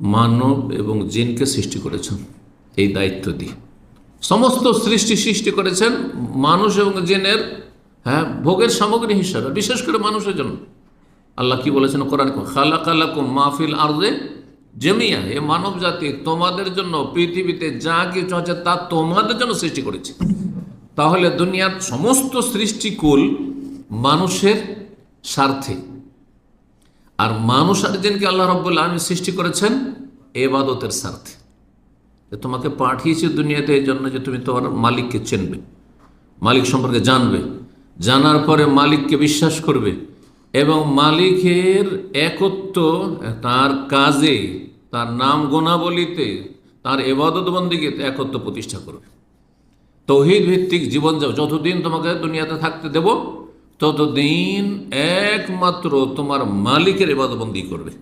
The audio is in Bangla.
মানব এবং জিনকে সৃষ্টি করেছেন এই দায়িত্ব দিয়ে। সমস্ত সৃষ্টি করেছেন মানুষ এবং জিনের, হ্যাঁ, ভোগের সামগ্রী হিসাবে, বিশেষ করে মানুষের জন্য। আল্লাহ কি বলেছেন কোরআন, খালাকালাকুম মাহফিল আরদে জামিয়া, এ মানব জাতি তোমাদের জন্য পৃথিবীতে যা কিছু আছে তা তোমাদের জন্য সৃষ্টি করেছে। তাহলে দুনিয়ার সমস্ত সৃষ্টিকুল মানুষের স্বার্থে, আর মানুষ আর জিনকে আল্লাহ রাব্বুল আলামিন সৃষ্টি করেছেন ইবাদতের স্বার্থে। তোমাকে পাঠিয়েছে দুনিয়াতে এই জন্য যে তুমি তোমার মালিককে চিনবে, মালিক সম্পর্কে জানবে, জানার পরে মালিককে বিশ্বাস করবে এবং মালিকের একত্ব, তার কাজে, তার নাম গুণাবলিতে, তার ইবাদত বন্দেগীতে একত্ব প্রতিষ্ঠা করবে। তৌহিদ ভিত্তিক জীবন যাও। যতদিন তোমাকে দুনিয়াতে থাকতে দেব ততদিন একমাত্র তোমার মালিকের ইবাদত বন্দেগী করবে।